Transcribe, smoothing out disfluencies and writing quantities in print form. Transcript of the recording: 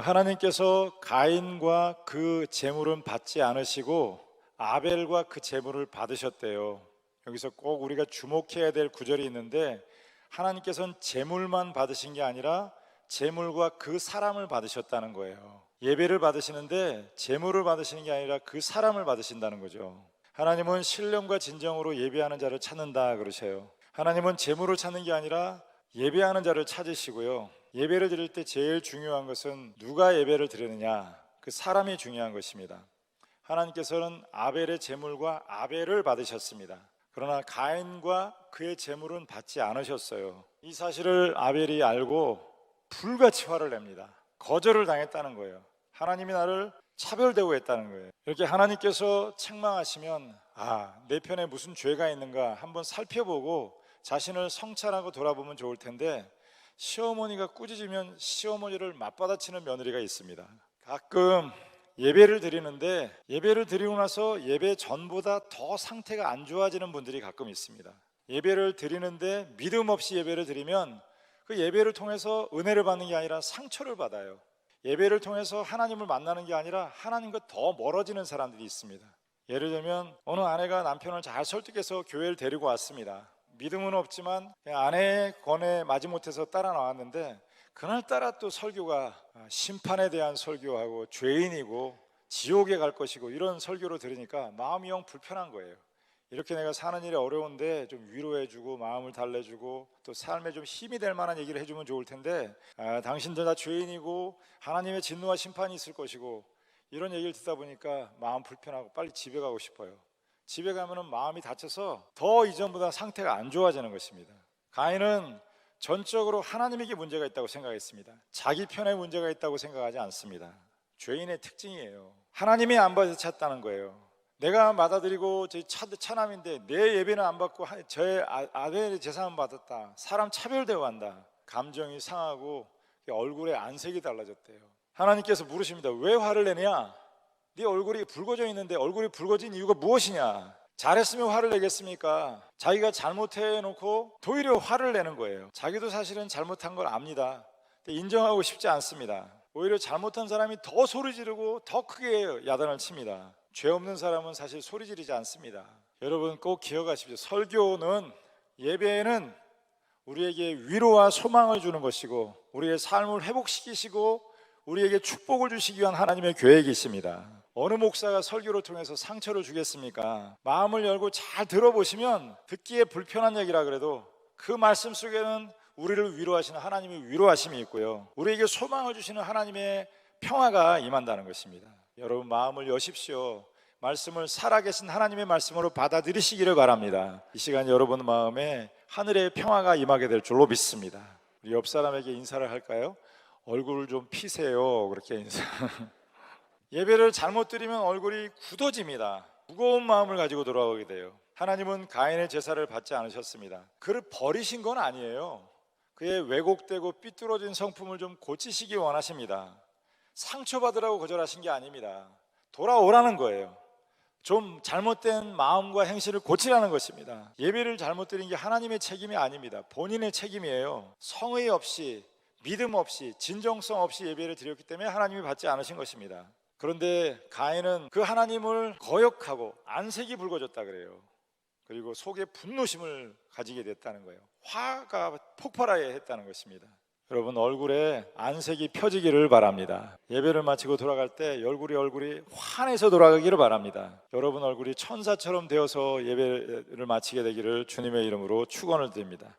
하나님께서 가인과 그 제물은 받지 않으시고 아벨과 그 제물을 받으셨대요. 여기서 꼭 우리가 주목해야 될 구절이 있는데, 하나님께서는 제물만 받으신 게 아니라 제물과 그 사람을 받으셨다는 거예요. 예배를 받으시는데 제물을 받으시는 게 아니라 그 사람을 받으신다는 거죠. 하나님은 신령과 진정으로 예배하는 자를 찾는다 그러셔요. 하나님은 제물을 찾는 게 아니라 예배하는 자를 찾으시고요, 예배를 드릴 때 제일 중요한 것은 누가 예배를 드리느냐, 그 사람이 중요한 것입니다. 하나님께서는 아벨의 제물과 아벨을 받으셨습니다. 그러나 가인과 그의 제물은 받지 않으셨어요. 이 사실을 아벨이 알고 불같이 화를 냅니다. 거절을 당했다는 거예요. 하나님이 나를 차별되고 했다는 거예요. 이렇게 하나님께서 책망하시면 내 편에 무슨 죄가 있는가 한번 살펴보고 자신을 성찰하고 돌아보면 좋을 텐데, 시어머니가 꾸짖으면 시어머니를 맞받아치는 며느리가 있습니다. 가끔 예배를 드리는데 예배를 드리고 나서 예배 전보다 더 상태가 안 좋아지는 분들이 가끔 있습니다. 예배를 드리는데 믿음 없이 예배를 드리면 그 예배를 통해서 은혜를 받는 게 아니라 상처를 받아요. 예배를 통해서 하나님을 만나는 게 아니라 하나님과 더 멀어지는 사람들이 있습니다. 예를 들면 어느 아내가 남편을 잘 설득해서 교회를 데리고 왔습니다. 믿음은 없지만 아내의 권에 마지못해서 따라 나왔는데, 그날따라 또 설교가 심판에 대한 설교하고 죄인이고 지옥에 갈 것이고 이런 설교를 들으니까 마음이 영 불편한 거예요. 이렇게 내가 사는 일이 어려운데 좀 위로해주고 마음을 달래주고 또 삶에 좀 힘이 될 만한 얘기를 해주면 좋을 텐데, 당신들 다 죄인이고 하나님의 진노와 심판이 있을 것이고 이런 얘기를 듣다 보니까 마음 불편하고 빨리 집에 가고 싶어요. 집에 가면은 마음이 다쳐서 더 이전보다 상태가 안 좋아지는 것입니다. 가인은 전적으로 하나님에게 문제가 있다고 생각했습니다. 자기 편에 문제가 있다고 생각하지 않습니다. 죄인의 특징이에요. 하나님이 안 받으셨다는 거예요. 내가 받아들이고 제 차남인데 내 예배는 안 받고 저의 아벨의 제사만 받았다. 사람 차별되어 간다. 감정이 상하고 얼굴에 안색이 달라졌대요. 하나님께서 물으십니다. 왜 화를 내냐? 네 얼굴이 붉어져 있는데 얼굴이 붉어진 이유가 무엇이냐? 잘했으면 화를 내겠습니까? 자기가 잘못해놓고 도리어 화를 내는 거예요. 자기도 사실은 잘못한 걸 압니다. 근데 인정하고 싶지 않습니다. 오히려 잘못한 사람이 더 소리 지르고 더 크게 야단을 칩니다. 죄 없는 사람은 사실 소리 지르지 않습니다. 여러분 꼭 기억하십시오. 설교는, 예배는 우리에게 위로와 소망을 주는 것이고 우리의 삶을 회복시키시고 우리에게 축복을 주시기 위한 하나님의 계획이 있습니다. 어느 목사가 설교를 통해서 상처를 주겠습니까? 마음을 열고 잘 들어보시면 듣기에 불편한 얘기라 그래도 그 말씀 속에는 우리를 위로하시는 하나님의 위로하심이 있고요, 우리에게 소망을 주시는 하나님의 평화가 임한다는 것입니다. 여러분 마음을 여십시오. 말씀을 살아계신 하나님의 말씀으로 받아들이시기를 바랍니다. 이 시간 여러분 마음에 하늘의 평화가 임하게 될 줄로 믿습니다. 우리 옆 사람에게 인사를 할까요? 얼굴을 좀 피세요. 그렇게 인사. 예배를 잘못 드리면 얼굴이 굳어집니다. 무거운 마음을 가지고 돌아오게 돼요. 하나님은 가인의 제사를 받지 않으셨습니다. 그를 버리신 건 아니에요. 그의 왜곡되고 삐뚤어진 성품을 좀 고치시기 원하십니다. 상처받으라고 거절하신 게 아닙니다. 돌아오라는 거예요. 좀 잘못된 마음과 행실을 고치라는 것입니다. 예배를 잘못 드린 게 하나님의 책임이 아닙니다. 본인의 책임이에요. 성의 없이, 믿음 없이, 진정성 없이 예배를 드렸기 때문에 하나님이 받지 않으신 것입니다. 그런데 가인은 그 하나님을 거역하고 안색이 붉어졌다 그래요. 그리고 속에 분노심을 가지게 됐다는 거예요. 화가 폭발하여 했다는 것입니다. 여러분 얼굴에 안색이 펴지기를 바랍니다. 예배를 마치고 돌아갈 때 얼굴이 환해서 돌아가기를 바랍니다. 여러분 얼굴이 천사처럼 되어서 예배를 마치게 되기를 주님의 이름으로 축원을 드립니다.